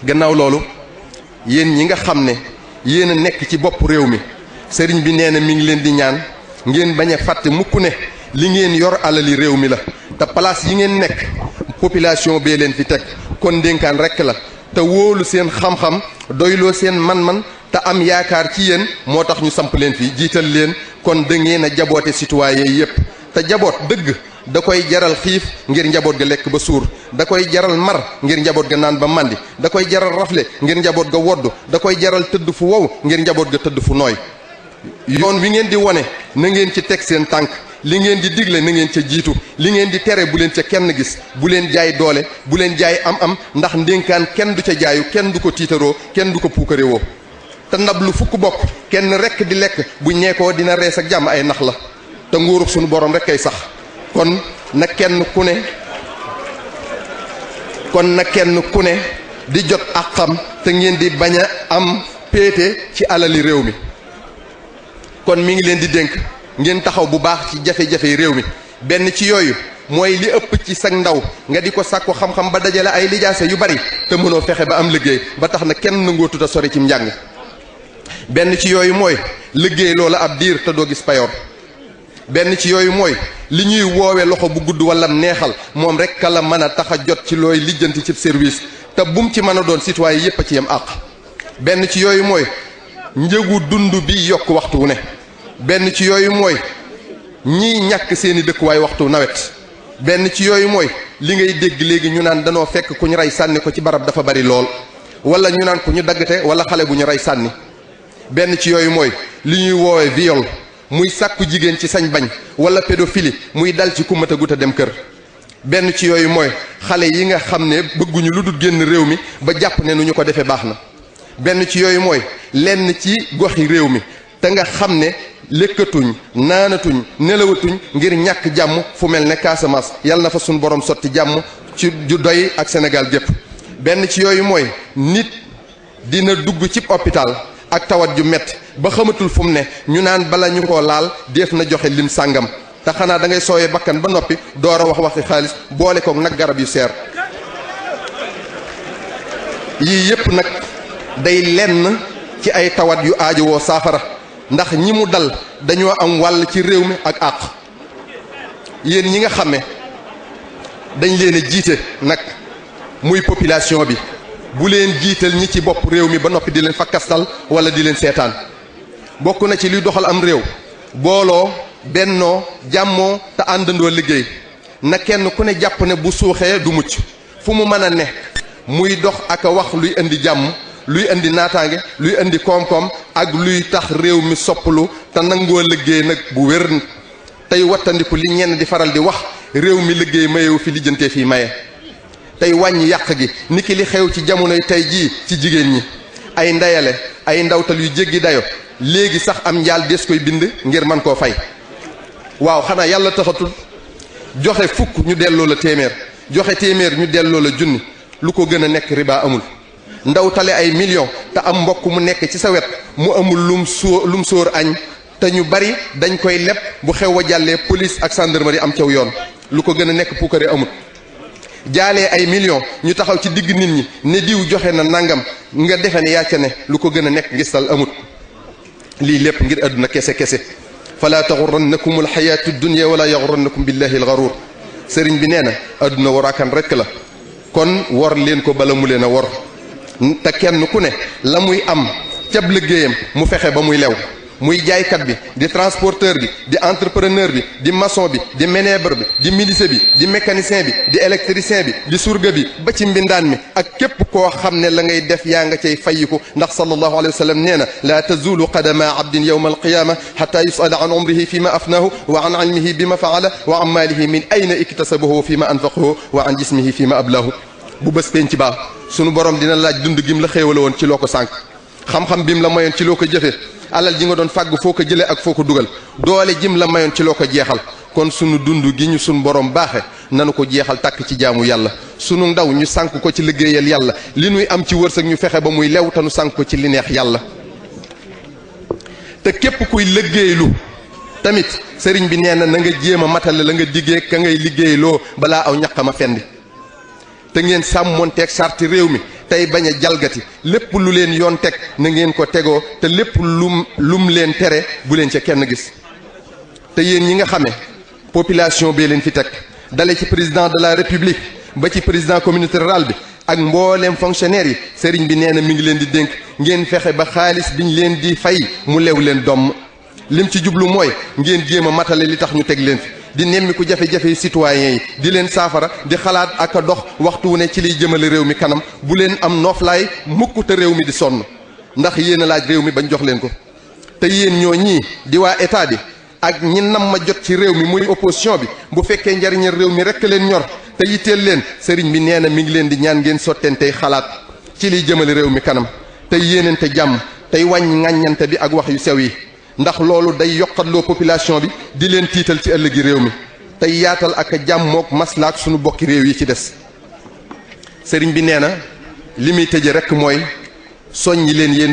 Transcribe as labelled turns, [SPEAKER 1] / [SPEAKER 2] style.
[SPEAKER 1] gannaaw loolu yéen ñi nga xam ne yéen a nekk ci bopp réew mi sëriñ bi nee na mi ngi leen di ñaan ngeen bañ a fàtte mukk ne li ngeen yor alali réew mi la te place yi ngeen nekk population bee leen fi teg kon ndénkaan rekk la te wóolu seen xam-xam doyloo seen man-man te am yaakaar ci yéen moo tax ñu samp leen fi jiital leen kon da ngeen a jaboote citoyen yépp te jaboot dëgg da koy jaral xiif ngir njaboot ga lekk ba suur da koy jaral mar ngir njaboot ga naan ba màndi da koy jaral rafle ngir njaboot ga wodd da koy jaral tëdd fu wow ngir njaboot ga tëdd fu nooy yoon wi ngeen di wone na ngeen ci teg seen tànk li ngeen di digle na ngeen ca jiitu li ngeen di tere bu leen ca kenn gis bu leen jaay doole bu leen jaay am ndax ndénkaan kenn du ca jaayu kenn du ko tiitaroo kenn du ko puukarewoo te ndab lu fukk bokk kenn rekk di lekk bu ñeekoo dina rees ak jàmm ay nax la te nguurug sunu borom rek kay sax kon na kenn ku ne di jot àqam te ngeen di bañ a am péete ci alali réew mi kon mi ngi leen di dénk ngeen taxaw bu baax ci jafe-jafe réew mi benn ci yooyu mooy li ëpp ci sag ndaw nga di ko sàkku xam-xam ba dajale ay lijaase yu bari te mënoo fexe ba am liggéey ba tax na kenn nangoo tuta sori ci njàng benn ci yooyu mooy liggéey loola ab diir te doo gis payoor benn ci yooyu mooy li ñuy woowe loxo bu gudd wala neexal moom rek ka la mën a tax a jot ci looy lijjanti ci service te bum ci mën a doon citoyen yépp a ci yem àq benn ci yooyu mooy njëgu dund bi yokk waxtu wu ne benn ci yooyu mooy ñiy ñàkk seeni dëkkuwaay waxtu nawet benn ci yooyu mooy li ngay dégg léegi ñu naan danoo fekk ku ñu rey sànni ko ci barab dafa bari lool wala ñu naan ku ñu daggate wala xale bu ñu rey sànni benn ci yooyu mooy li ñuy woowe viol muy sàkku jigéen ci sañ bañ wala pédophilie muy dal ci ku mat a gut a dem kër benn ci yooyu mooy xale yi nga xam ne bëgguñu lu dul génn réew mi ba jàpp ne nu ñu ko defee baax na benn ci yooyu mooy lenn ci goxi réew mi te nga xam ne lekkatuñ naanatuñ nelawatuñ ngir ñàkk jàmm fu mel ne Casamance yàlla na fa suñ borom sotti jàmm ci ju doy ak Sénégal gépp benn ci yooyu mooy nit dina dugg ci hôpital ak tawat ju metti ba xamatul fu mu ne ñu naan bala ñu koo laal def na joxe lim sàngam te xanaa da ngay sooyee bakkan ba noppi door a waxi xaalis boole koog nag garab yu seer yii yépp nag day lenn ci ay tawat yu aajowoo saafara ndax ñi mu dal dañoo am wàll ci réew mi ak àq yéen ñi nga xam ne dañ leen a jiite nag muy population bi bu leen jiital ñi ci bopp réew mi ba noppi di leen fakkastal wala di leen seetaan bokk na ci luy doxal am réew booloo bennoo jàmmoo te àndandoo liggéey na kenn ku ne jàpp ne bu suuxee du mucc fu mu mën a ne muy dox ak a wax luy indi jàmm luy indi naataange luy indi koom-koom ak luy tax réew mi soppalu te nangoo liggéey nag bu wér tey wattandiku li ñenn di faral di wax réew mi liggéey mayewu fi lijjantee fii maye tey wàññi yàq gi niki li xew ci jamonoy tey jii ci jigéen ñi ay ndeyale ay ndawtal yu jéggi dayo léegi sax am njaal des koy bind ngir man koo fay waaw xanaa yàlla taxatul joxe fukk ñu delloo la téeméer joxe téeméer ñu delloo la junni lu ko gën a nekk riba amul ndawtale ay millions te am mbokk mu nekk ci sa wet mu amul lum sóor añ te ñu bari dañ koy leb bu xew wa jàllee police ak gendarmerie am caw yoon lu ko gën a nekk puukare amul jaalee ay millions ñu taxaw ci digg nit ñi ne diw joxe na nangam nga defe ne yàcca ne lu ko gën a nekk ngistal amut lii lépp ngir àdduna kese kese fala taxurannakum alxayaatu dunya wala yaxurannakum billahi alxaruur sëriñ bi nee na àdduna waraakan rekk la kon wor leen ko bala mu leen a wor te kenn ku ne la muy am cab liggéeyam mu fexe ba muy lew muy jaaykat bi di transporteur bi di entrepreneur bi di maçon bi di ménèbre bi di menuisier bi di mécanicien bi di électricien bi di surga bi ba ci mbindaan mi ak képp koo xam ne la ngay def yaa nga cay fayiku ndax sallallahu alayhi wa sallam nee na laa tazulu qadama abdin yawma alqiyama xata yusala an umrihi fi ma afnahu wa an ilmihi bi ma faala wa an maalihi min ayna iktasabahu fi ma anfaqahu wa an jismihi fi ma ablahu bu bés penc baa sunu borom dina laaj dund gim la xéewale woon ci loo ko sànq xam-xam bim la mayoon ci loo ko jëfe alal ji nga doon fàgg foo ko jëlee ak foo ko dugal doole jim la mayoon ci loo ko jeexal kon sunu dund gi ñu sunu borom baaxe nanu ko jeexal tàkk ci jaamu yàlla sunu ndaw ñu sànk ko ci liggéeyal yàlla li nuy am ci wërsëg ñu fexe ba muy lew te nu sànk ko ci li neex yàlla te képp kuy liggéeylu tamit sëriñ bi nee na na nga jéem a matale la nga diggee ka ngay liggéeyloo balaa aw ñaqama fendi te ngeen sàmmonteeg sarti réew mi tey bañ a jalgati lépp lu leen yoon teg na ngeen ko tegoo te lépp lum leen tere bu leen ca kenn gis. te yéen ñi nga xame population bee leen fi teg dale ci président de la république ba ci président communauté rurale bi ak mbooleem fonctionnaire yi sëriñ bi nee na mi ngi leen di dénk ngeen fexe ba xaalis biñ leen di fay mu lew leen domm. lim ci jublu mooy ngeen jéem a matale li tax ñu teg leen fi di nemmiku jafe-jafe citoyens yi di leen saafara di xalaat ak a dox waxtu wu ne ci liy jëmale réew mi kanam bu leen am nooflaay mukk te réew mi di sonn ndax yéen a laaj réew mi bañ jox leen ko. te yéen ñoo ñii di waa état bi ak ñi nam ma jot ci réew mi muy opposition bi bu fekkee njariñal réew mi rekk leen ñor te yitteel leen sëriñ bi nee na mi ngi leen di ñaan ngeen sottentey xalaat ci liy jëmale réew mi kanam tey yéenante jàmm tey wàññi ŋàññante bi ak wax yu sew yi ndax loolu day yokkatloo population bi di leen tiital ci ëllëgi réew mi tey yaatal ak jàmmook maslaak sunu bokki réew yi ci des. sëriñ bi nee na li muy tëje rekk mooy soññi leen yéen